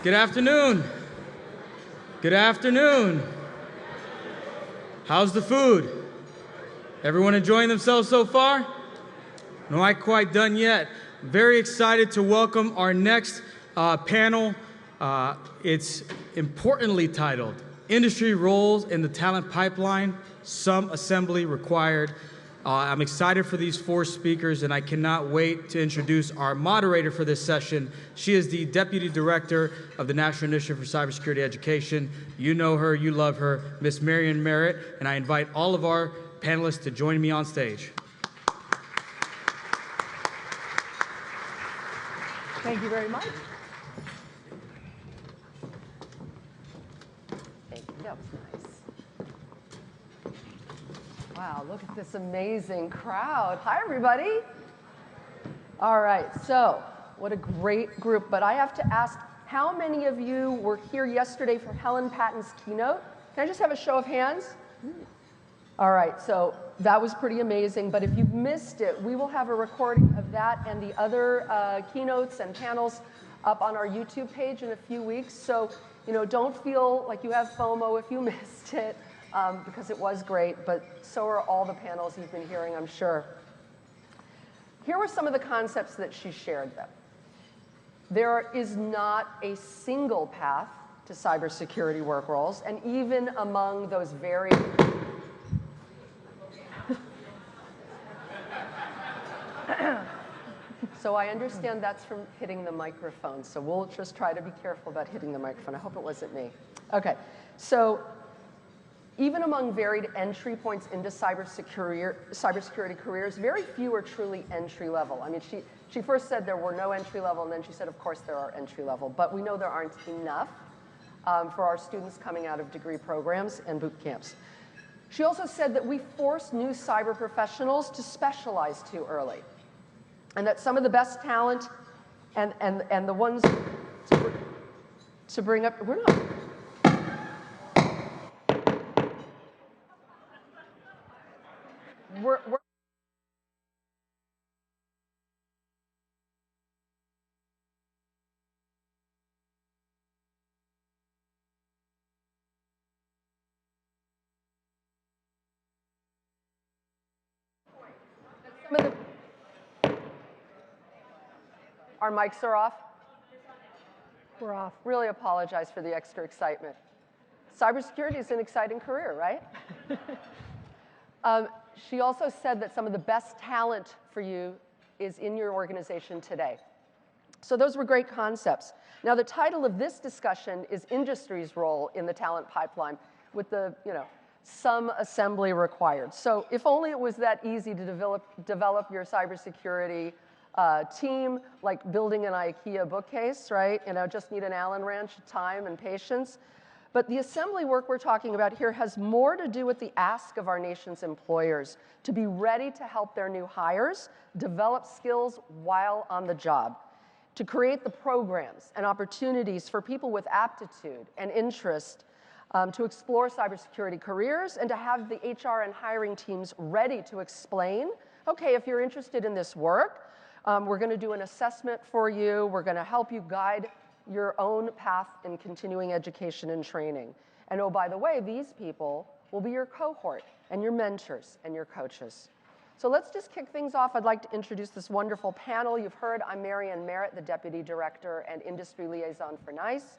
Good afternoon. Good afternoon. How's the food? Everyone enjoying themselves so far? Not quite done yet. Very excited to welcome our next panel. It's importantly titled, Industry Roles in the Talent Pipeline, Some Assembly Required. I'm excited for these four speakers, and I cannot wait to introduce our moderator for this session. She is the Deputy Director of the National Initiative for Cybersecurity Education. You know her, you love her, Miss Marian Merritt, and I invite all of our panelists to join me on stage. Thank you very much. Thank you. That was nice. Wow, look at this amazing crowd. Hi, everybody. All right, so what a great group. But I have to ask, how many of you were here yesterday for Helen Patton's keynote? Can I just have a show of hands? All right, so that was pretty amazing. But if you've missed it, we will have a recording of that and the other keynotes and panels up on our YouTube page in a few weeks. So, don't feel like you have FOMO if you missed it. Because it was great, but so are all the panels you've been hearing, I'm sure. Here were some of the concepts that she shared, though. There is not a single path to cybersecurity work roles, and even among those very So I understand that's from hitting the microphone, so we'll just try to be careful about hitting the microphone. I hope it wasn't me. Okay, so even among varied entry points into cybersecurity careers, very few are truly entry level. I mean, she first said there were no entry level, and then she said, of course, there are entry level. But we know there aren't enough for our students coming out of degree programs and boot camps. She also said that we force new cyber professionals to specialize too early, and that some of the best talent and the ones to bring up, we're not. We're Our mics are off? We're off. Really apologize for the extra excitement. Cybersecurity is an exciting career, right? She also said that some of the best talent for you is in your organization today. So those were great concepts. Now, the title of this discussion is Industry's Role in the Talent Pipeline, with the, some assembly required. So if only it was that easy to develop your cybersecurity team, like building an IKEA bookcase, right? Just need an Allen wrench, time and patience. But the assembly work we're talking about here has more to do with the ask of our nation's employers to be ready to help their new hires develop skills while on the job, to create the programs and opportunities for people with aptitude and interest to explore cybersecurity careers, and to have the HR and hiring teams ready to explain, okay, if you're interested in this work, we're going to do an assessment for you. We're going to help you guide your own path in continuing education and training. And oh, by the way, these people will be your cohort and your mentors and your coaches. So let's just kick things off. I'd like to introduce this wonderful panel. You've heard I'm Marian Merritt, the Deputy Director and Industry Liaison for NICE.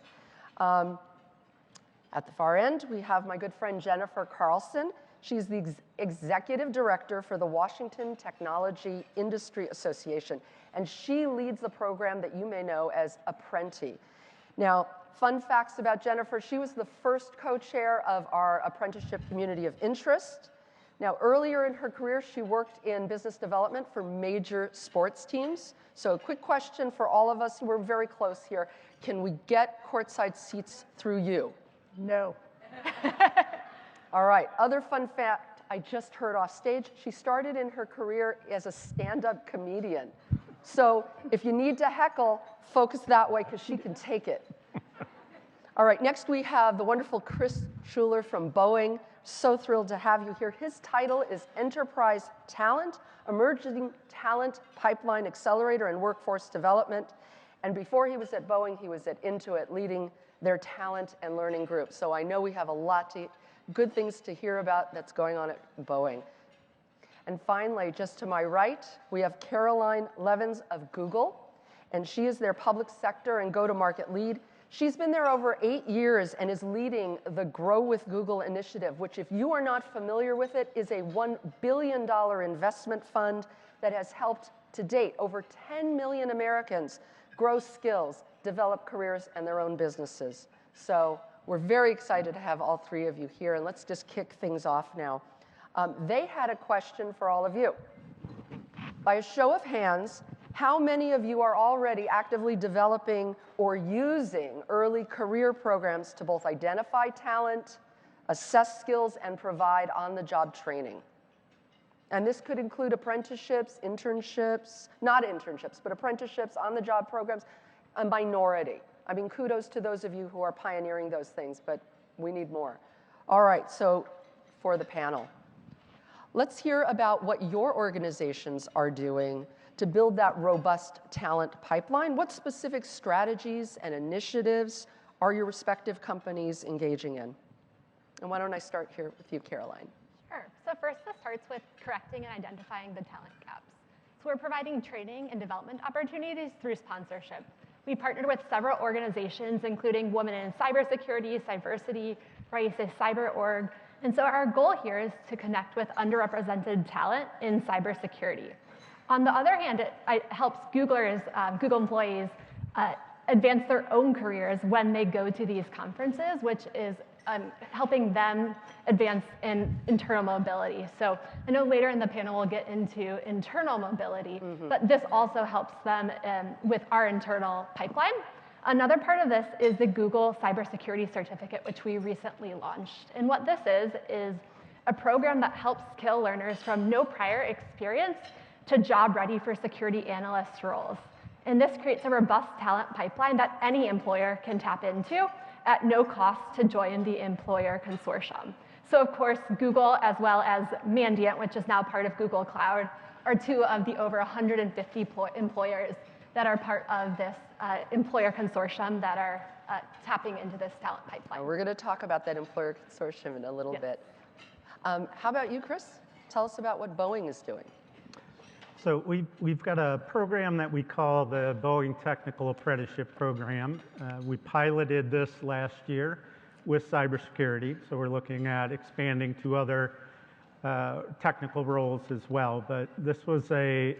At the far end, we have my good friend Jennifer Carlson. She's the Executive Director for the Washington Technology Industry Association, and she leads the program that you may know as Apprenti. Now, fun facts about Jennifer: she was the first co-chair of our apprenticeship community of interest. Now, earlier in her career, she worked in business development for major sports teams. So a quick question for all of us, we're very close here. Can we get courtside seats through you? No. All right, other fun fact I just heard off stage, she started in her career as a stand-up comedian. So if you need to heckle, focus that way because she can take it. All right, next we have the wonderful Chris Schuller from Boeing. So thrilled to have you here. His title is Enterprise Talent, Emerging Talent Pipeline Accelerator and Workforce Development. And before he was at Boeing, he was at Intuit leading their talent and learning group. So I know we have a lot of good things to hear about that's going on at Boeing. And finally, just to my right, we have Caroline Levens of Google, and she is their public sector and go-to-market lead. She's been there over 8 years and is leading the Grow with Google initiative, which, if you are not familiar with it, is a $1 billion investment fund that has helped to date over 10 million Americans grow skills, develop careers, and their own businesses. So we're very excited to have all three of you here, and let's just kick things off now. They had a question for all of you. By a show of hands, how many of you are already actively developing or using early career programs to both identify talent, assess skills, and provide on-the-job training? And this could include apprenticeships, internships, not internships, but apprenticeships, on-the-job programs, a minority. I mean, kudos to those of you who are pioneering those things, but we need more. All right, so for the panel, let's hear about what your organizations are doing to build that robust talent pipeline. What specific strategies and initiatives are your respective companies engaging in? And why don't I start here with you, Caroline? Sure. So first, this starts with correcting and identifying the talent gaps. So we're providing training and development opportunities through sponsorship. We partnered with several organizations, including Women in Cybersecurity, Cyversity, Raíces Cyber Org. And so our goal here is to connect with underrepresented talent in cybersecurity. On the other hand, it helps Googlers, Google employees, advance their own careers when they go to these conferences, which is helping them advance in internal mobility. So I know later in the panel we'll get into internal mobility, but this also helps them with our internal pipeline. Another part of this is the Google Cybersecurity Certificate, which we recently launched. And what this is a program that helps skill learners from no prior experience to job-ready for security analyst roles. And this creates a robust talent pipeline that any employer can tap into at no cost to join the employer consortium. So of course, Google, as well as Mandiant, which is now part of Google Cloud, are two of the over 150 employers that are part of this employer consortium that are tapping into this talent pipeline. We're going to talk about that employer consortium in a little bit. How about you, Chris? Tell us about what Boeing is doing. So we've got a program that we call the Boeing Technical Apprenticeship Program. We piloted this last year with cybersecurity, so we're looking at expanding to other technical roles as well. But this was a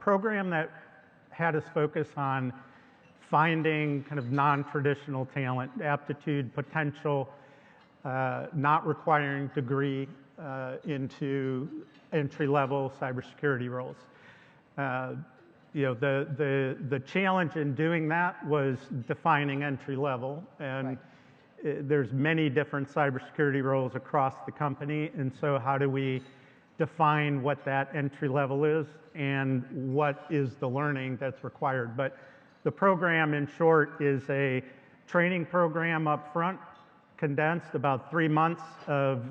program that had us focus on finding kind of non-traditional talent, aptitude, potential, not requiring degree into entry-level cybersecurity roles. The challenge in doing that was defining entry level, and there's many different cybersecurity roles across the company, and so how do we define what that entry level is and what is the learning that's required? But the program, in short, is a training program up front, condensed, about 3 months of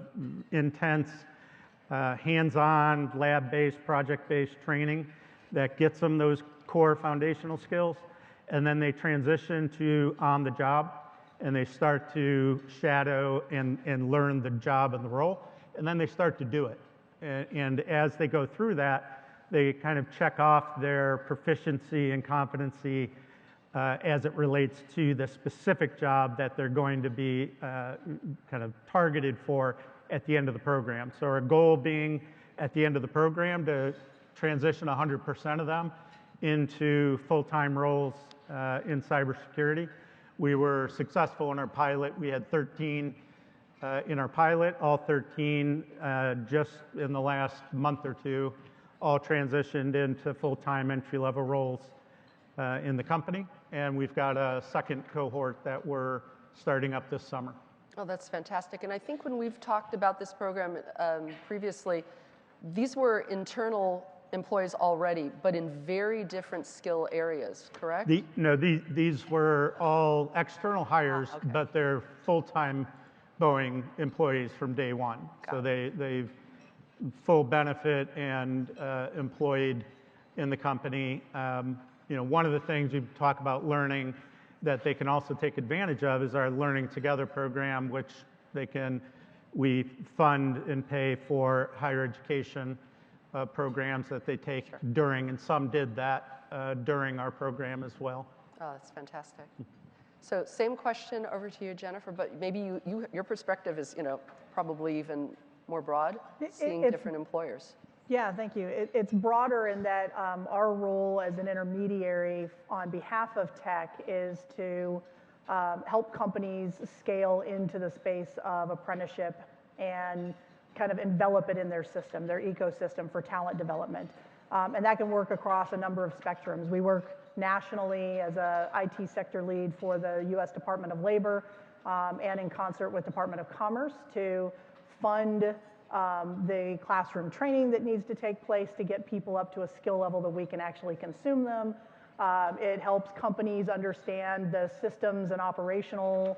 intense hands-on, lab-based, project-based training that gets them those core foundational skills, and then they transition to on the job, and they start to shadow and learn the job and the role, and then they start to do it. And as they go through that, they kind of check off their proficiency and competency as it relates to the specific job that they're going to be kind of targeted for at the end of the program. So our goal being at the end of the program to transition 100% of them into full-time roles in cybersecurity. We were successful in our pilot. We had 13 in our pilot, all 13 just in the last month or two, all transitioned into full-time entry-level roles in the company. And we've got a second cohort that we're starting up this summer. Oh, that's fantastic. And I think when we've talked about this program previously, these were internal employees already, but in very different skill areas, correct? These were all external hires, okay. But they're full-time Boeing employees from day one. Got so they've full benefit and employed in the company. one of the things we talk about learning that they can also take advantage of is our Learning Together program, which we fund and pay for higher education programs that they take during, and some did that during our program as well. Oh, that's fantastic. So same question over to you, Jennifer, but maybe your perspective is, probably even more broad, seeing different employers. Yeah, thank you. It's broader in that our role as an intermediary on behalf of tech is to help companies scale into the space of apprenticeship and kind of envelop it in their system, their ecosystem for talent development. And that can work across a number of spectrums. We work nationally as a IT sector lead for the U.S. Department of Labor and in concert with Department of Commerce to fund the classroom training that needs to take place to get people up to a skill level that we can actually consume them. It helps companies understand the systems and operational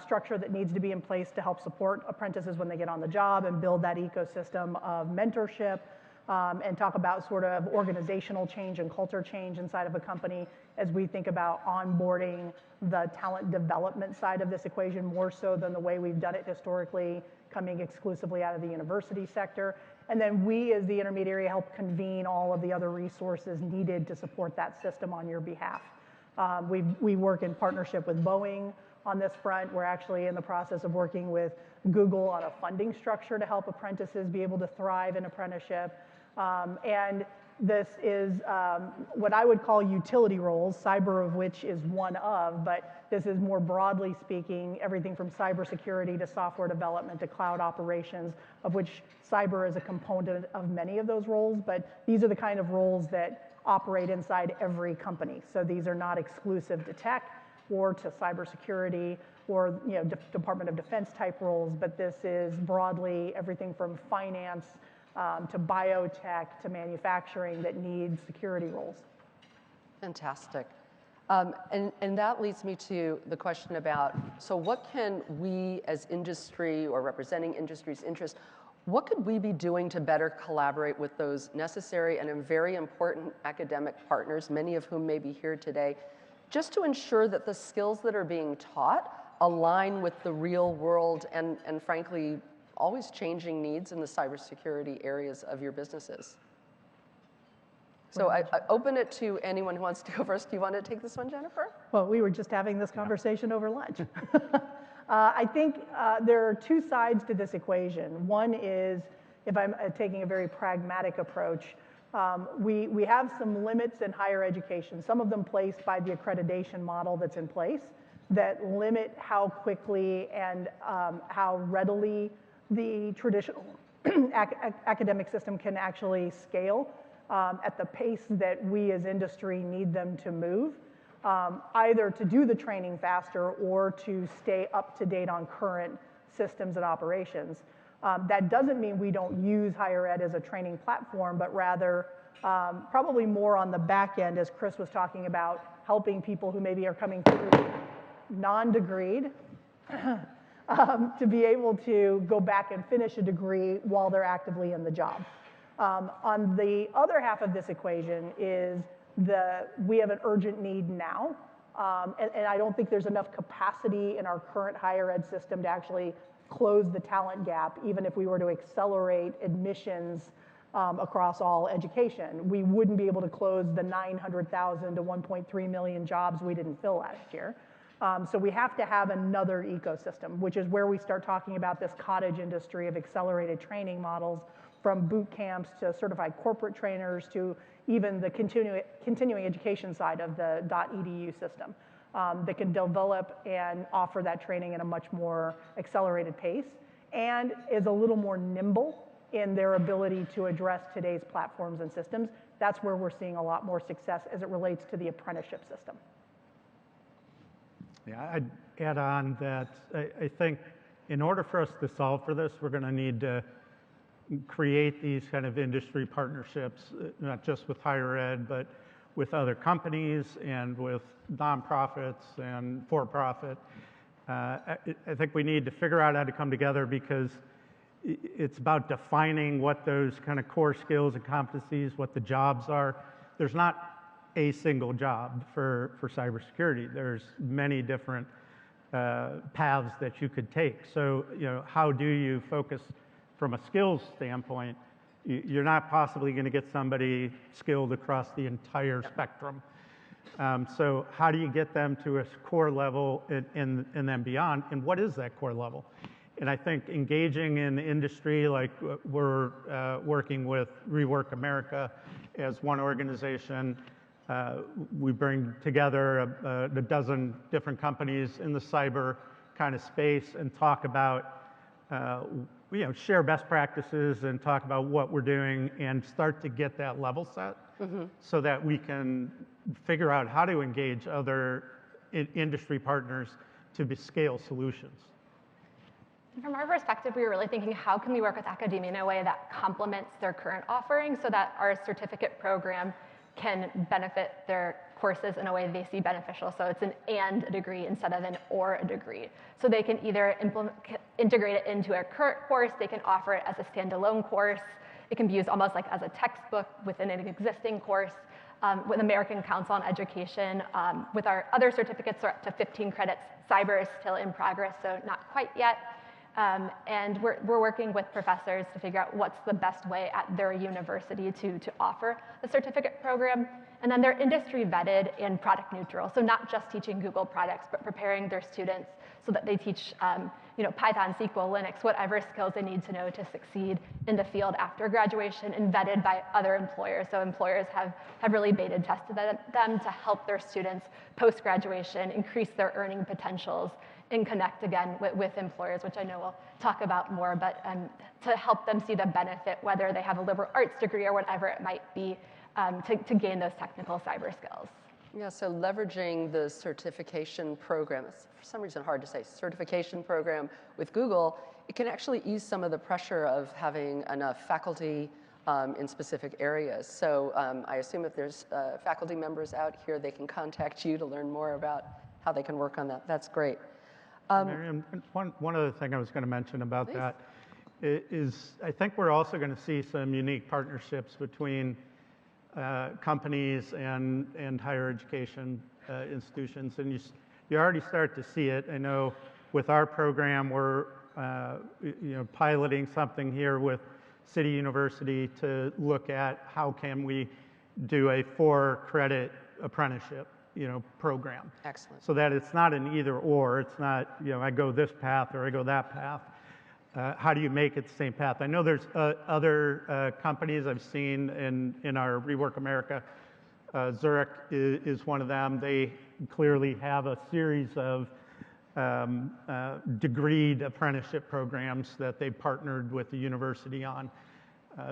structure that needs to be in place to help support apprentices when they get on the job and build that ecosystem of mentorship, and talk about sort of organizational change and culture change inside of a company as we think about onboarding the talent development side of this equation more so than the way we've done it historically, coming exclusively out of the university sector. And then we as the intermediary help convene all of the other resources needed to support that system on your behalf. We work in partnership with Boeing on this front. We're actually in the process of working with Google on a funding structure to help apprentices be able to thrive in apprenticeship. And this is what I would call utility roles, cyber of which is one of, but this is more broadly speaking, everything from cybersecurity to software development to cloud operations, of which cyber is a component of many of those roles, but these are the kind of roles that operate inside every company. So these are not exclusive to tech or to cybersecurity or Department of Defense type roles, but this is broadly everything from finance to biotech to manufacturing that needs security roles. Fantastic. And that leads me to the question about, so what can we as industry or representing industry's interests, what could we be doing to better collaborate with those necessary and very important academic partners, many of whom may be here today, just to ensure that the skills that are being taught align with the real world and frankly, always changing needs in the cybersecurity areas of your businesses? So I open it to anyone who wants to go first. Do you want to take this one, Jennifer? Well, we were just having this conversation over lunch. I think there are two sides to this equation. One is, if I'm taking a very pragmatic approach, we have some limits in higher education, some of them placed by the accreditation model that's in place that limit how quickly and how readily the traditional academic system can actually scale at the pace that we as industry need them to move, either to do the training faster or to stay up to date on current systems and operations. That doesn't mean we don't use higher ed as a training platform, but rather probably more on the back end, as Chris was talking about, helping people who maybe are coming through non-degreed to be able to go back and finish a degree while they're actively in the job. On the other half of this equation is we have an urgent need now, and I don't think there's enough capacity in our current higher ed system to actually close the talent gap, even if we were to accelerate admissions across all education. We wouldn't be able to close the 900,000 to 1.3 million jobs we didn't fill last year. So we have to have another ecosystem, which is where we start talking about this cottage industry of accelerated training models, from boot camps to certified corporate trainers to even the continuing education side of the .edu system that can develop and offer that training at a much more accelerated pace and is a little more nimble in their ability to address today's platforms and systems. That's where we're seeing a lot more success as it relates to the apprenticeship system. Yeah, I'd add on that I think in order for us to solve for this, we're going to need to create these kind of industry partnerships, not just with higher ed, but with other companies and with nonprofits and for-profit. I think we need to figure out how to come together because it's about defining what those kind of core skills and competencies, what the jobs are. There's not a single job for cybersecurity. There's many different paths that you could take. So, how do you focus from a skills standpoint? You're not possibly going to get somebody skilled across the entire spectrum. So how do you get them to a core level and then beyond? And what is that core level? And I think engaging in industry, like we're working with Rework America as one organization. We bring together a dozen different companies in the cyber kind of space and talk about, share best practices and talk about what we're doing and start to get that level set so that we can figure out how to engage other industry partners to scale solutions. From our perspective, we were really thinking, how can we work with academia in a way that complements their current offering so that our certificate program can benefit their courses in a way they see beneficial. So it's an and a degree instead of an or a degree. So they can either integrate it into a current course, they can offer it as a standalone course. It can be used almost like as a textbook within an existing course. With American Council on Education, with our other certificates, we're up to 15 credits. Cyber is still in progress, so not quite yet. And we're working with professors to figure out what's the best way at their university to offer the certificate program. And then they're industry vetted and product neutral. So not just teaching Google products, but preparing their students so that they teach Python, SQL, Linux, whatever skills they need to know to succeed in the field after graduation, and vetted by other employers. So employers have really beta tested them to help their students post-graduation increase their earning potentials and connect again with employers, which I know we'll talk about more, but to help them see the benefit, whether they have a liberal arts degree or whatever it might be, to gain those technical cyber skills. Yeah, so leveraging the certification program, it's for some reason hard to say, certification program with Google, it can actually ease some of the pressure of having enough faculty in specific areas. So I assume if there's faculty members out here, they can contact you to learn more about how they can work on that. That's great. Marian, one other thing I was going to mention about Please. that is I think we're also going to see some unique partnerships between companies and higher education institutions, and you already start to see it. I know with our program, we're piloting something here with City University to look at how can we do a 4-credit apprenticeship program. Excellent. So that it's not an either or. It's not I go this path or I go that path. How do you make it the same path? I know there's other companies I've seen in our Rework America. Zurich is one of them. They clearly have a series of degreed apprenticeship programs that they partnered with the university on.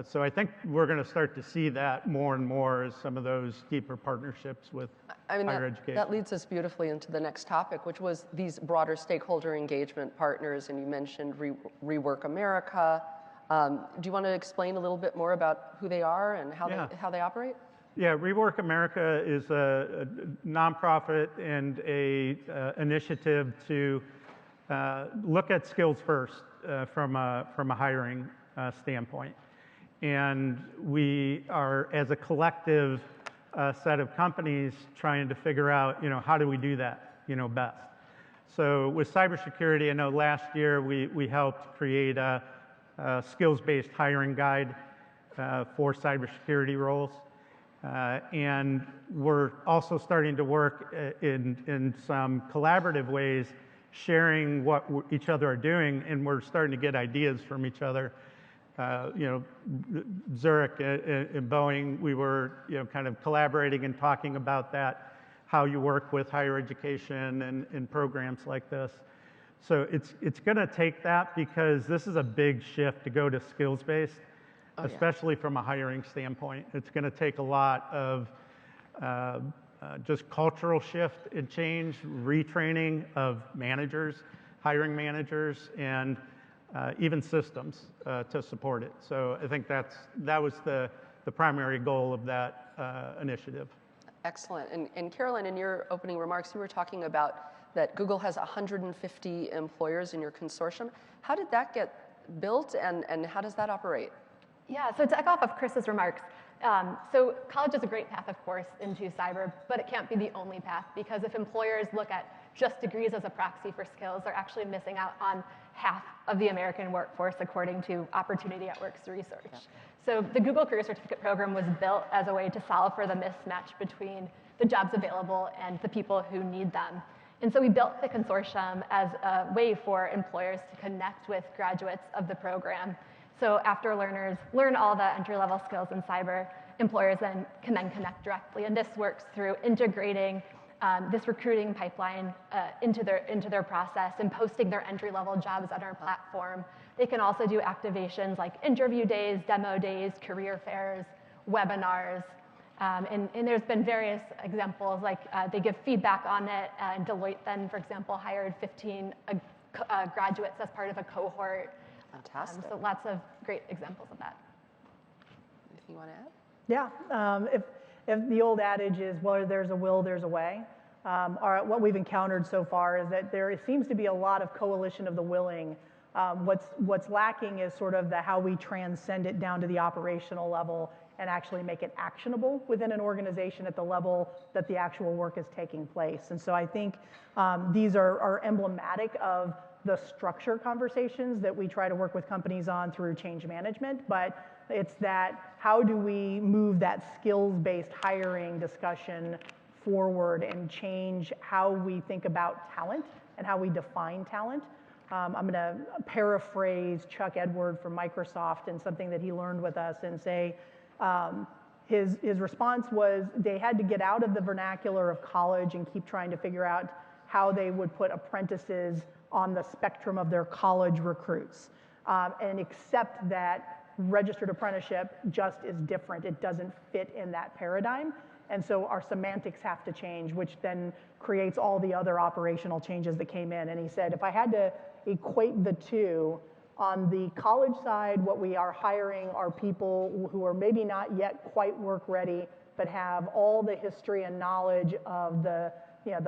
So I think we're going to start to see that more and more as some of those deeper partnerships with higher education. That leads us beautifully into the next topic, which was these broader stakeholder engagement partners, and you mentioned Rework America. Do you want to explain a little bit more about who they are and how they operate? Yeah, Rework America is a nonprofit and a initiative to look at skills first from a hiring standpoint. And we are, as a collective set of companies, trying to figure out, how do we do that, best. So with cybersecurity, I know last year we helped create a skills-based hiring guide for cybersecurity roles. And we're also starting to work in some collaborative ways, sharing what each other are doing, and we're starting to get ideas from each other. Zurich and Boeing, we were kind of collaborating and talking about that, how you work with higher education and programs like this. So it's going to take that, because this is a big shift to go to skills-based, especially from a hiring standpoint. It's going to take a lot of just cultural shift and change, retraining of managers, hiring managers, and even systems to support it. So I think that was the primary goal of that initiative. Excellent. And Carolyn, in your opening remarks, you were talking about that Google has 150 employers in your consortium. How did that get built, and how does that operate? Yeah, so to echo off of Chris's remarks, So college is a great path, of course, into cyber, but it can't be the only path, because if employers look at just degrees as a proxy for skills, they're actually missing out on half of the American workforce, according to Opportunity at Work's research. Yeah. So the Google Career Certificate Program was built as a way to solve for the mismatch between the jobs available and the people who need them. And so we built the consortium as a way for employers to connect with graduates of the program. So after learners learn all the entry-level skills in cyber, employers can connect directly. And this works through integrating this recruiting pipeline into their process and posting their entry-level jobs on our platform. They can also do activations like interview days, demo days, career fairs, webinars. And there's been various examples, like they give feedback on it. And Deloitte then, for example, hired 15 graduates as part of a cohort. Fantastic. So lots of great examples of that. Anything you want to add? Yeah, if the old adage is, well, there's a will, there's a way. What we've encountered so far is that there seems to be a lot of coalition of the willing. What's lacking is sort of the how we transcend it down to the operational level and actually make it actionable within an organization at the level that the actual work is taking place. And so I think these are emblematic of the structure conversations that we try to work with companies on through change management, but it's that how do we move that skills-based hiring discussion forward and change how we think about talent and how we define talent. I'm going to paraphrase Chuck Edward from Microsoft and something that he learned with us and say his response was they had to get out of the vernacular of college and keep trying to figure out how they would put apprentices on the spectrum of their college recruits and accept that registered apprenticeship just is different. It doesn't fit in that paradigm. And so our semantics have to change, which then creates all the other operational changes that came in. And he said, if I had to equate the two, on the college side, what we are hiring are people who are maybe not yet quite work ready, but have all the history and knowledge of the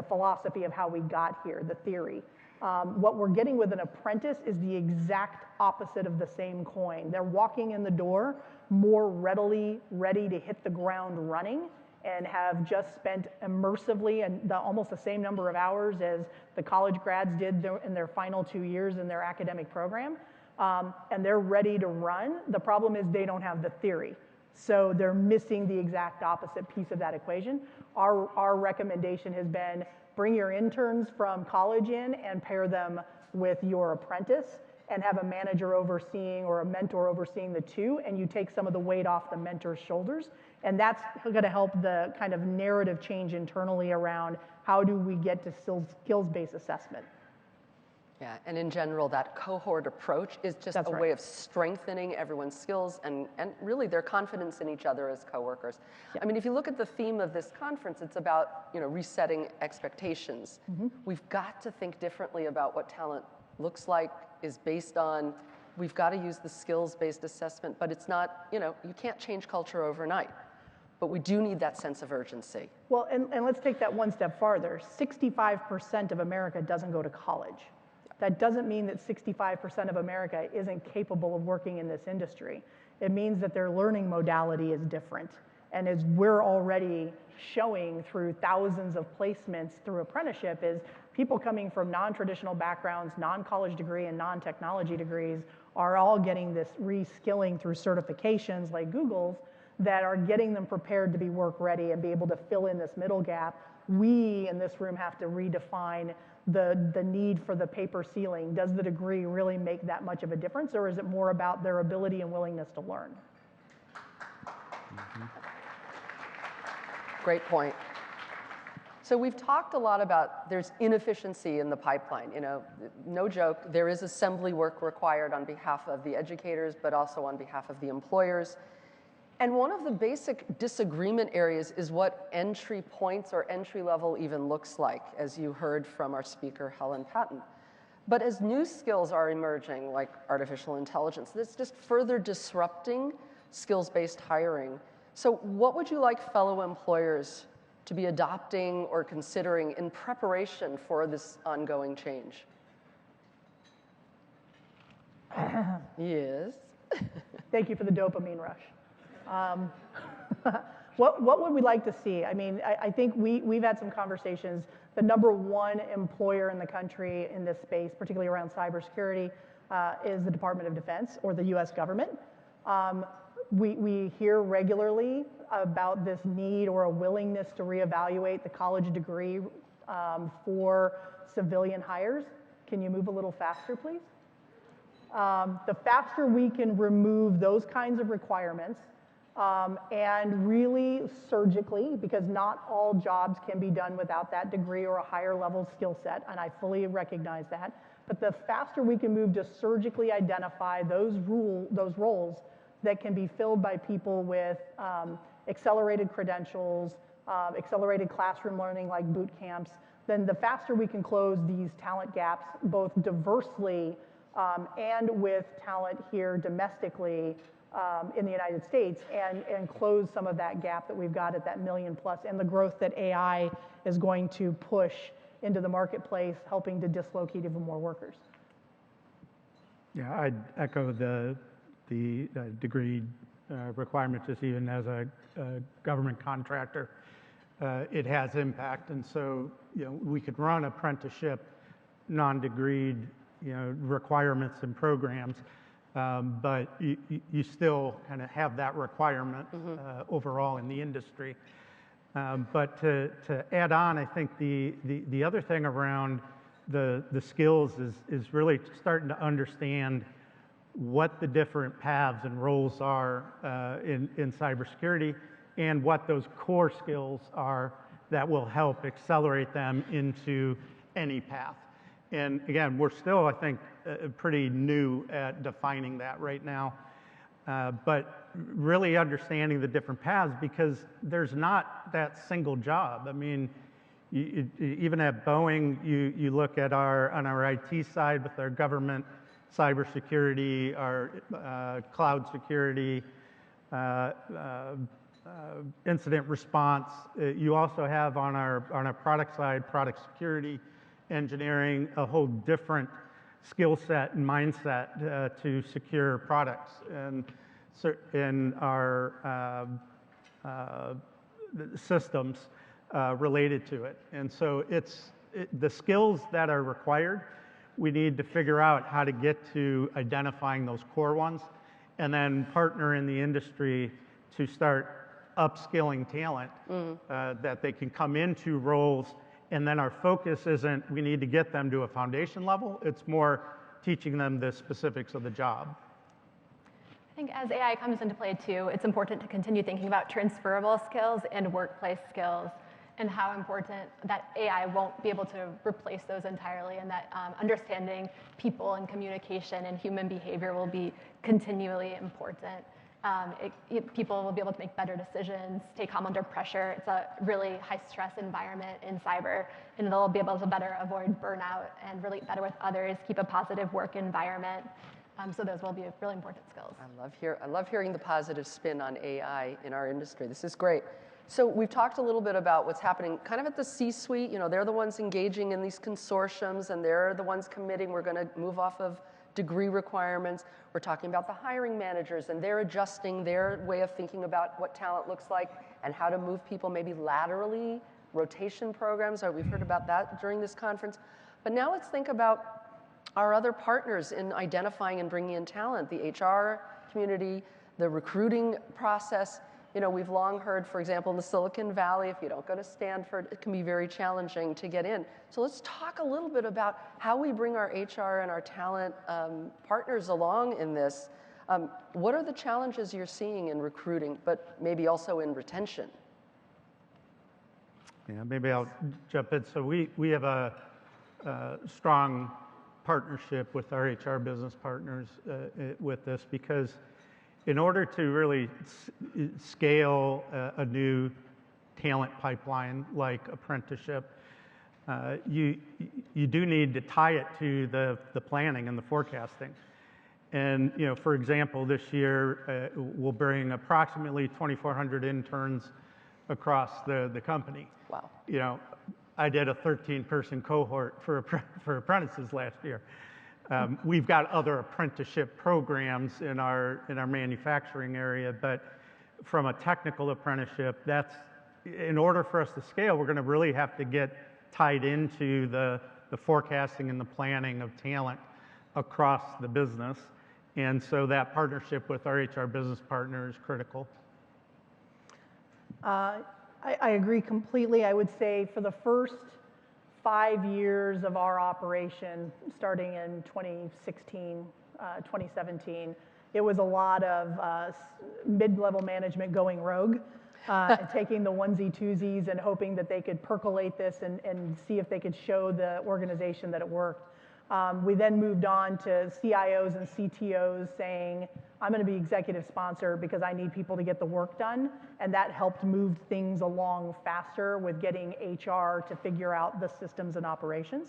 philosophy of how we got here, the theory. What we're getting with an apprentice is the exact opposite of the same coin. They're walking in the door more readily ready to hit the ground running and have just spent immersively and almost the same number of hours as the college grads did in their final 2 years in their academic program. And they're ready to run. The problem is they don't have the theory. So they're missing the exact opposite piece of that equation. Our recommendation has been bring your interns from college in and pair them with your apprentice and have a manager overseeing or a mentor overseeing the two, and you take some of the weight off the mentor's shoulders. And that's going to help the kind of narrative change internally around how do we get to skills-based assessment. Yeah, and in general, that cohort approach is just a way of strengthening everyone's skills and really their confidence in each other as coworkers. Yeah. I mean, if you look at the theme of this conference, it's about resetting expectations. Mm-hmm. We've got to think differently about what talent looks like, is based on. We've got to use the skills-based assessment, but it's not, you can't change culture overnight. But we do need that sense of urgency. Well, and let's take that one step farther. 65% of America doesn't go to college. That doesn't mean that 65% of America isn't capable of working in this industry. It means that their learning modality is different. And as we're already showing through thousands of placements through apprenticeship is people coming from non-traditional backgrounds, non-college degree and non-technology degrees are all getting this reskilling through certifications like Google's that are getting them prepared to be work ready and be able to fill in this middle gap. We in this room have to redefine the need for the paper ceiling. Does the degree really make that much of a difference, or is it more about their ability and willingness to learn? Mm-hmm. Great point. So we've talked a lot about there's inefficiency in the pipeline. No joke, there is assembly work required on behalf of the educators, but also on behalf of the employers. And one of the basic disagreement areas is what entry points or entry level even looks like, as you heard from our speaker, Helen Patton. But as new skills are emerging, like artificial intelligence, that's just further disrupting skills-based hiring. So what would you like fellow employers to be adopting or considering in preparation for this ongoing change? Yes. Thank you for the dopamine rush. What would we like to see? I mean, I think we've had some conversations. The #1 employer in the country in this space, particularly around cybersecurity, is the Department of Defense or the US government. We hear regularly about this need or a willingness to reevaluate the college degree for civilian hires. Can you move a little faster, please? The faster we can remove those kinds of requirements and really surgically, because not all jobs can be done without that degree or a higher level skill set, and I fully recognize that, but the faster we can move to surgically identify those roles that can be filled by people with accelerated credentials, accelerated classroom learning like boot camps, then the faster we can close these talent gaps, both diversely and with talent here domestically in the United States, and close some of that gap that we've got at that million plus, and the growth that AI is going to push into the marketplace, helping to dislocate even more workers. Yeah, I'd echo the degree requirement, just even as a government contractor. It has impact, and so we could run apprenticeship, non-degreed requirements and programs, but you still kind of have that requirement overall in the industry. But to add on, I think the other thing around the skills is really starting to understand what the different paths and roles are in cybersecurity, and what those core skills are that will help accelerate them into any path. And again, we're still, I think, pretty new at defining that right now, but really understanding the different paths, because there's not that single job. I mean, even at Boeing, you look at on our IT side with our government cybersecurity, our cloud security, incident response. You also have on our product side, product security, engineering, a whole different skill set and mindset to secure products, and in our systems related to it. And so the skills that are required, we need to figure out how to get to identifying those core ones, and then partner in the industry to start upskilling talent that they can come into roles. And then our focus isn't we need to get them to a foundation level, it's more teaching them the specifics of the job. I think as AI comes into play too, it's important to continue thinking about transferable skills and workplace skills, and how important that AI won't be able to replace those entirely, and that understanding people and communication and human behavior will be continually important. People will be able to make better decisions, stay calm under pressure. It's a really high-stress environment in cyber, and they'll be able to better avoid burnout and relate better with others, keep a positive work environment. So those will be really important skills. I love hearing the positive spin on AI in our industry. This is great. So we've talked a little bit about what's happening kind of at the C-suite. They're the ones engaging in these consortiums, and they're the ones committing. We're going to move off of degree requirements. We're talking about the hiring managers, and they're adjusting their way of thinking about what talent looks like and how to move people maybe laterally, rotation programs. We've heard about that during this conference. But now let's think about our other partners in identifying and bringing in talent, the HR community, the recruiting process. We've long heard, for example, in the Silicon Valley, if you don't go to Stanford, it can be very challenging to get in. So let's talk a little bit about how we bring our HR and our talent partners along in this. What are the challenges you're seeing in recruiting, but maybe also in retention? Yeah, maybe I'll jump in. So we have a strong partnership with our HR business partners with this, because in order to really scale a new talent pipeline like apprenticeship, you do need to tie it to the planning and the forecasting. And for example, this year we'll bring approximately 2,400 interns across the company. Wow. I did a 13-person cohort for apprentices last year. We've got other apprenticeship programs in our manufacturing area, but from a technical apprenticeship, that's, in order for us to scale, we're going to really have to get tied into the forecasting and the planning of talent across the business. And so that partnership with our HR business partner is critical. I agree completely. I would say for the first 5 years of our operation, starting in 2016, 2017, it was a lot of mid-level management going rogue, and taking the onesie-twosies and hoping that they could percolate this and see if they could show the organization that it worked. We then moved on to CIOs and CTOs saying, I'm going to be executive sponsor because I need people to get the work done. And that helped move things along faster with getting HR to figure out the systems and operations.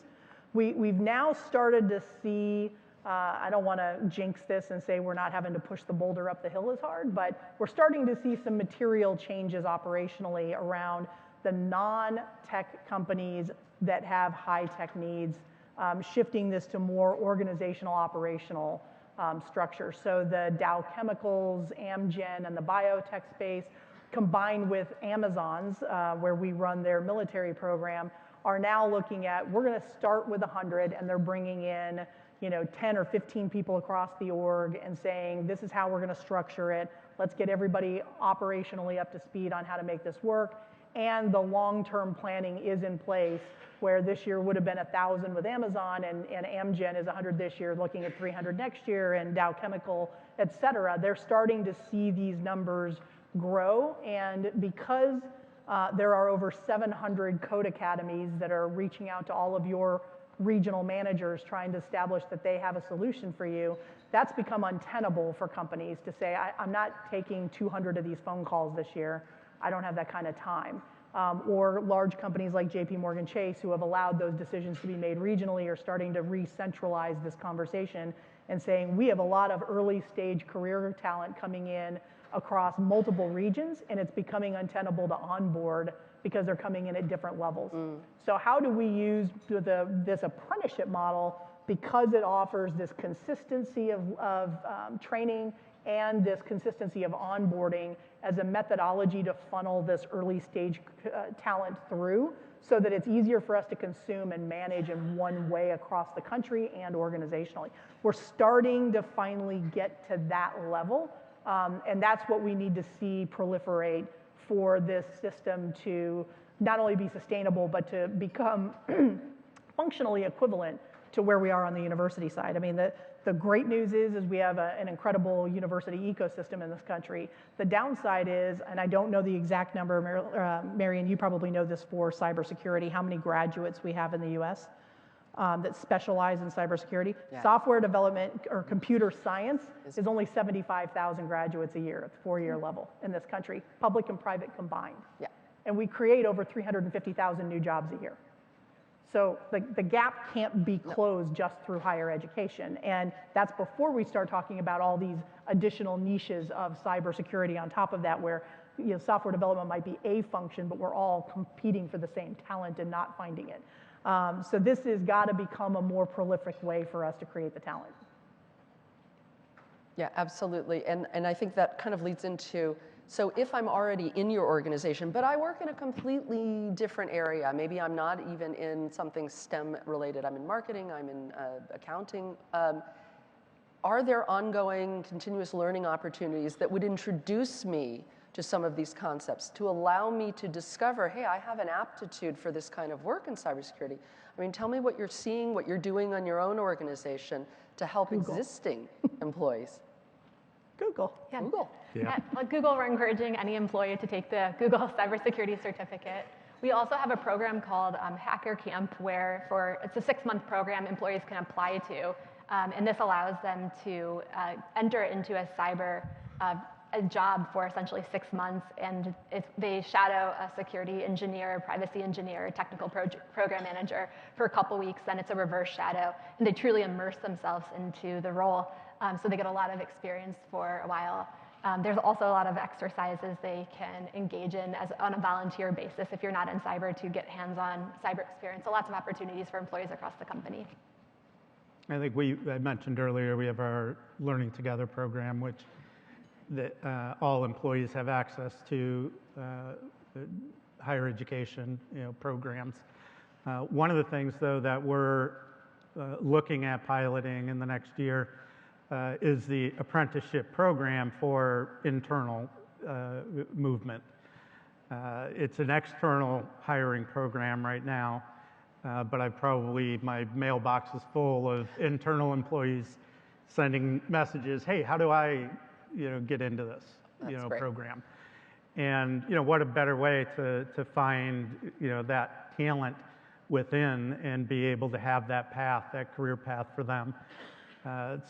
We've now started to see, I don't want to jinx this and say we're not having to push the boulder up the hill as hard, but we're starting to see some material changes operationally around the non-tech companies that have high-tech needs, shifting this to more organizational, operational structure. So the Dow Chemicals, Amgen, and the biotech space, combined with Amazon's, where we run their military program, are now looking at, we're going to start with 100, and they're bringing in 10 or 15 people across the org and saying, this is how we're going to structure it. Let's get everybody operationally up to speed on how to make this work. And the long-term planning is in place, where this year would have been 1,000 with Amazon, and Amgen is 100 this year, looking at 300 next year, and Dow Chemical, et cetera. They're starting to see these numbers grow, and because there are over 700 code academies that are reaching out to all of your regional managers trying to establish that they have a solution for you, that's become untenable for companies to say, I'm not taking 200 of these phone calls this year. I don't have that kind of time. Or large companies like JP Morgan Chase, who have allowed those decisions to be made regionally, are starting to re-centralize this conversation and saying, we have a lot of early stage career talent coming in across multiple regions, and it's becoming untenable to onboard because they're coming in at different levels. So how do we use this apprenticeship model, because it offers this consistency of training and this consistency of onboarding as a methodology to funnel this early stage talent through, so that it's easier for us to consume and manage in one way across the country and organizationally. We're starting to finally get to that level, and that's what we need to see proliferate for this system to not only be sustainable, but to become functionally equivalent to where we are on the university side. I mean, the great news is we have an incredible university ecosystem in this country. The downside is, and I don't know the exact number, Marian, you probably know this for cybersecurity, how many graduates we have in the US that specialize in cybersecurity. Yeah. Software development or computer science is only 75,000 graduates a year at the 4-year level in this country, public and private combined. Yeah. And we create over 350,000 new jobs a year. So the gap can't be closed just through higher education. And that's before we start talking about all these additional niches of cybersecurity on top of that, where software development might be a function, but we're all competing for the same talent and not finding it. So this has got to become a more prolific way for us to create the talent. Yeah, absolutely. And I think that kind of leads into, so if I'm already in your organization, but I work in a completely different area, maybe I'm not even in something STEM related, I'm in marketing, I'm in accounting, are there ongoing continuous learning opportunities that would introduce me to some of these concepts, to allow me to discover, hey, I have an aptitude for this kind of work in cybersecurity? I mean, tell me what you're seeing, what you're doing on your own organization to help existing employees. Google. Yeah. Google. Yeah. At Google, we're encouraging any employee to take the Google Cybersecurity Certificate. We also have a program called Hacker Camp, where it's a 6-month program employees can apply to, and this allows them to enter into a job for essentially 6 months, and they shadow a security engineer, privacy engineer, technical program manager for a couple weeks, then it's a reverse shadow, and they truly immerse themselves into the role, so they get a lot of experience for a while. There's also a lot of exercises they can engage in on a volunteer basis if you're not in cyber, to get hands-on cyber experience. So lots of opportunities for employees across the company. I think I mentioned earlier, we have our Learning Together program, which that all employees have access to higher education, programs. One of the things, though, that we're looking at piloting in the next year is the apprenticeship program for internal movement. It's an external hiring program right now, but my mailbox is full of internal employees sending messages, hey, how do I get into this Great. program? And what a better way to find that talent within and be able to have that path, that career path for them.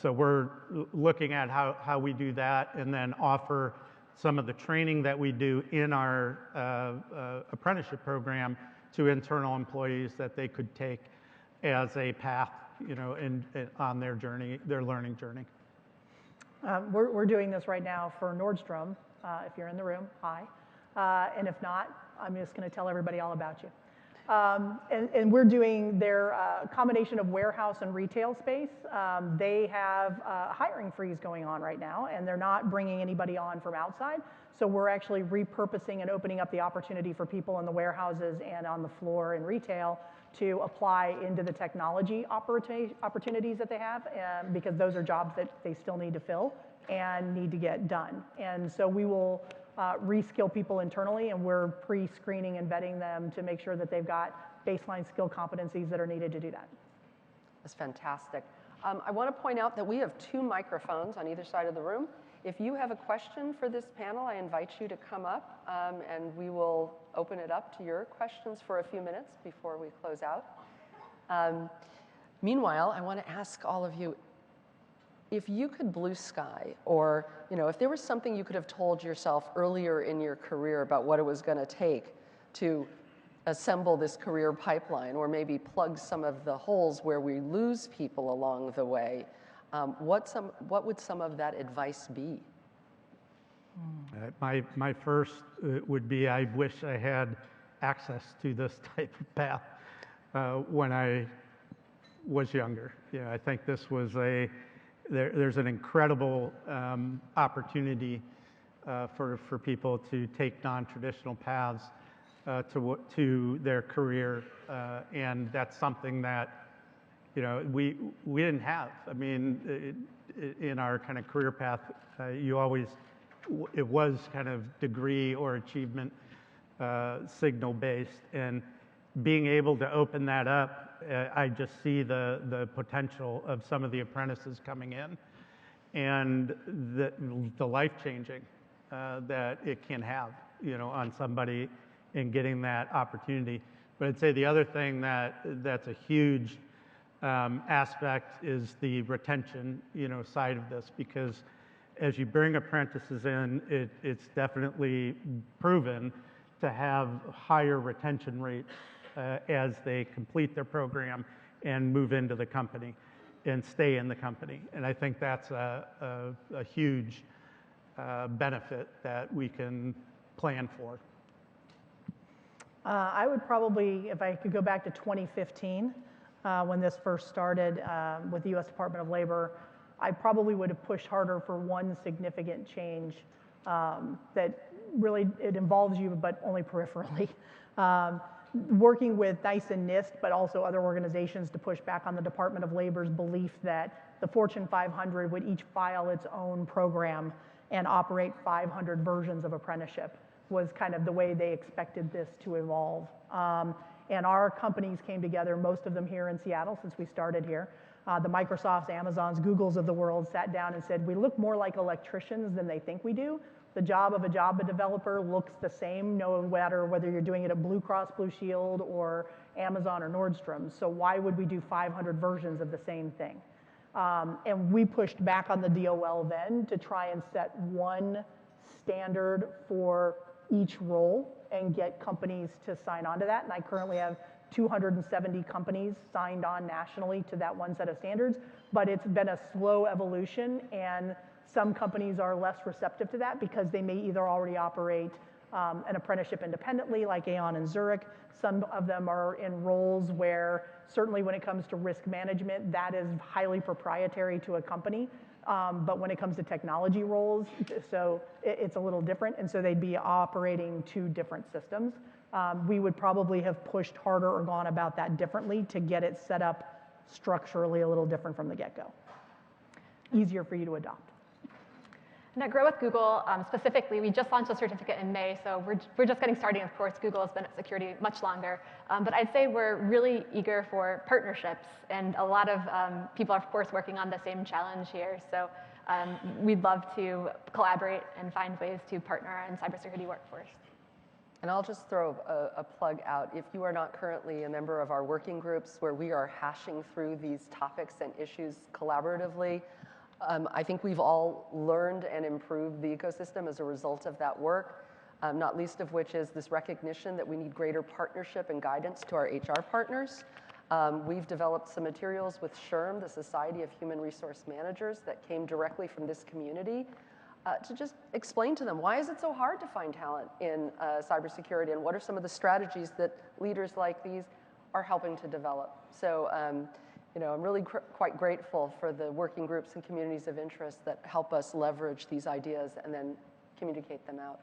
So we're looking at how we do that and then offer some of the training that we do in our apprenticeship program to internal employees that they could take as a path, on their journey, their learning journey. We're doing this right now for Nordstrom. If you're in the room, hi. And if not, I'm just going to tell everybody all about you. And we're doing their combination of warehouse and retail space. They have a hiring freeze going on right now, and they're not bringing anybody on from outside. So we're actually repurposing and opening up the opportunity for people in the warehouses and on the floor in retail to apply into the technology opportunities that they have, because those are jobs that they still need to fill and need to get done. And so we will reskill people internally, and we're pre-screening and vetting them to make sure that they've got baseline skill competencies that are needed to do that. That's fantastic. I want to point out that we have 2 microphones on either side of the room. If you have a question for this panel, I invite you to come up, and we will open it up to your questions for a few minutes before we close out. Meanwhile, I want to ask all of you, if you could blue sky, or if there was something you could have told yourself earlier in your career about what it was going to take to assemble this career pipeline, or maybe plug some of the holes where we lose people along the way, what would some of that advice be? My first would be, I wish I had access to this type of path when I was younger. I think this was there's an incredible opportunity for people to take non-traditional paths to their career, and that's something that we didn't have. I mean, in our kind of career path, it was kind of degree or achievement signal based, and being able to open that up, I just see the potential of some of the apprentices coming in, and the life changing that it can have, on somebody in getting that opportunity. But I'd say the other thing that's a huge aspect is the retention, side of this, because as you bring apprentices in, it's definitely proven to have higher retention rates as they complete their program and move into the company and stay in the company. And I think that's a huge benefit that we can plan for. I would probably, if I could go back to 2015, when this first started with the U.S. Department of Labor, I probably would have pushed harder for one significant change that really, it involves you, but only peripherally. Working with NICE and NIST, but also other organizations, to push back on the Department of Labor's belief that the Fortune 500 would each file its own program and operate 500 versions of apprenticeship, was kind of the way they expected this to evolve. And our companies came together, most of them here in Seattle since we started here. The Microsofts, Amazons, Googles of the world sat down and said, we look more like electricians than they think we do. The job of a Java developer looks the same, no matter whether you're doing it at Blue Cross Blue Shield or Amazon or Nordstrom. So why would we do 500 versions of the same thing? And we pushed back on the DOL then to try and set one standard for each role and get companies to sign on to that. And I currently have 270 companies signed on nationally to that one set of standards, but it's been a slow evolution, and some companies are less receptive to that because they may either already operate an apprenticeship independently, like Aon and Zurich. Some of them are in roles where, certainly when it comes to risk management, that is highly proprietary to a company. But when it comes to technology roles, so it's a little different, and so they'd be operating two different systems. We would probably have pushed harder or gone about that differently to get it set up structurally a little different from the get-go. Easier for you to adopt. And at Grow with Google, specifically, we just launched a certificate in May, so we're just getting started. Of course, Google has been at security much longer. But I'd say we're really eager for partnerships, and a lot of people are, of course, working on the same challenge here. So we'd love to collaborate and find ways to partner in cybersecurity workforce. And I'll just throw a plug out. If you are not currently a member of our working groups where we are hashing through these topics and issues collaboratively, I think we've all learned and improved the ecosystem as a result of that work, not least of which is this recognition that we need greater partnership and guidance to our HR partners. We've developed some materials with SHRM, the Society of Human Resource Managers, that came directly from this community to just explain to them, why is it so hard to find talent in cybersecurity, and what are some of the strategies that leaders like these are helping to develop. So you know, I'm really quite grateful for the working groups and communities of interest that help us leverage these ideas and then communicate them out.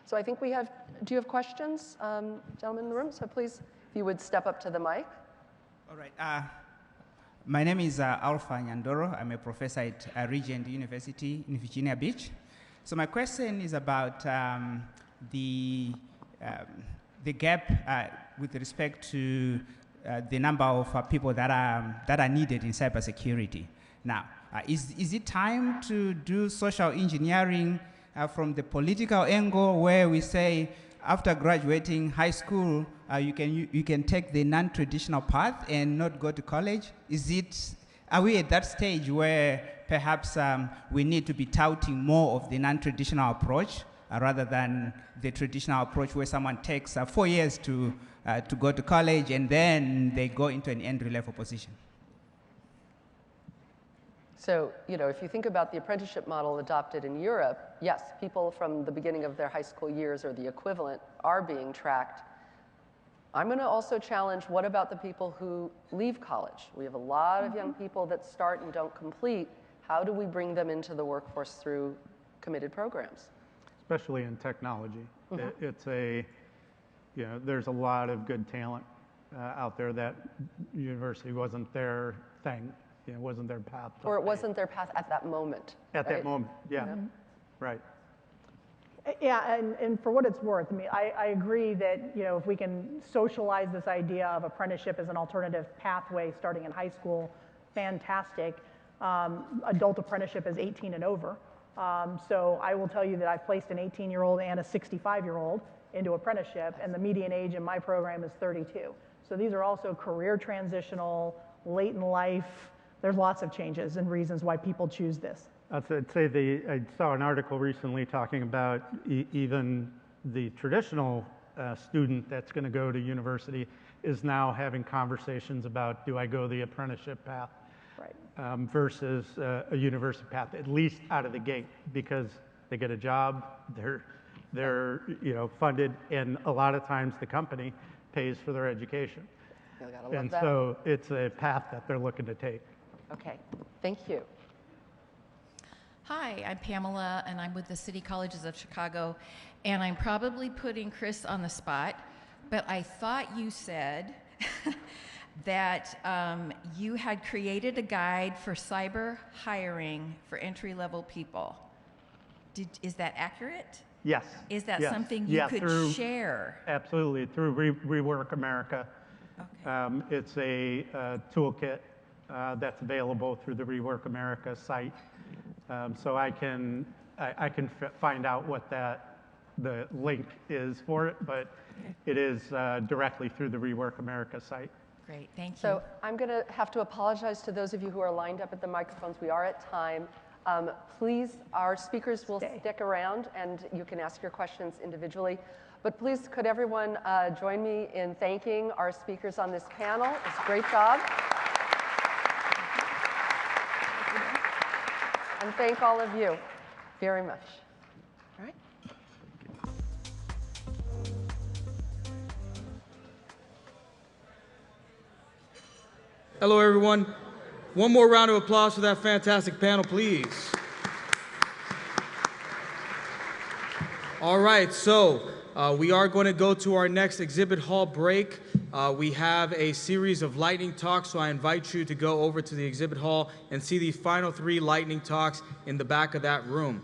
So I think we have, do you have questions, gentlemen in the room? So please, if you would step up to the mic. All right. My name is Alpha Nyandoro. I'm a professor at Regent University in Virginia Beach. So my question is about the gap with respect to the number of people that are needed in cybersecurity. Now, is it time to do social engineering from the political angle, where we say after graduating high school, you can take the non-traditional path and not go to college? Are we at that stage where perhaps we need to be touting more of the non-traditional approach rather than the traditional approach where someone takes 4 years to go to college and then they go into an entry-level position? So, you know, if you think about the apprenticeship model adopted in Europe, yes, people from the beginning of their high school years or the equivalent are being tracked. I'm going to also challenge, what about the people who leave college? We have a lot of young people that start and don't complete. How do we bring them into the workforce through committed programs? Especially in technology. It's you know, there's a lot of good talent out there that university wasn't their thing. You know, wasn't their path. Or it wasn't their path at that moment. At that moment, yeah. Right. Yeah, and for what it's worth, I mean, I agree that, you know, if we can socialize this idea of apprenticeship as an alternative pathway starting in high school, fantastic. Adult apprenticeship is 18 and over. So I will tell you that I've placed an 18-year-old and a 65-year-old into apprenticeship, and the median age in my program is 32. So these are also career transitional, late in life. There's lots of changes and reasons why people choose this. I'd say I saw an article recently talking about even the traditional student that's going to go to university is now having conversations about, do I go the apprenticeship path versus a university path, at least out of the gate, because they get a job, they're you know, funded, and a lot of times the company pays for their education. And so it's a path that they're looking to take. Okay, thank you. Hi, I'm Pamela, and I'm with the City Colleges of Chicago, and I'm probably putting Chris on the spot, but I thought you said that you had created a guide for cyber hiring for entry-level people. Is that accurate? Yes. Is that yes. something you could share? Absolutely, through Rework America. Okay. It's a toolkit that's available through the Rework America site. So I can find out what the link is for it, but it is directly through the Rework America site. Great, thank you. So I'm going to have to apologize to those of you who are lined up at the microphones. We are at time. Please, our speakers will stick around, and you can ask your questions individually. But please, could everyone join me in thanking our speakers on this panel? It's a great job. And thank all of you very much. All right. Hello, everyone. One more round of applause for that fantastic panel, please. All right, so we are going to go to our next exhibit hall break. We have a series of lightning talks, so I invite you to go over to the exhibit hall and see the final 3 lightning talks in the back of that room.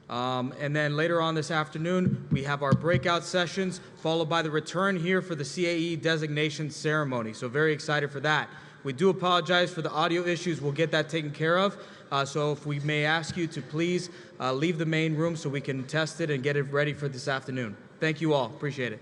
And then later on this afternoon, we have our breakout sessions, followed by the return here for the CAE designation ceremony. So very excited for that. We do apologize for the audio issues. We'll get that taken care of. So if we may ask you to please leave the main room so we can test it and get it ready for this afternoon. Thank you all. Appreciate it.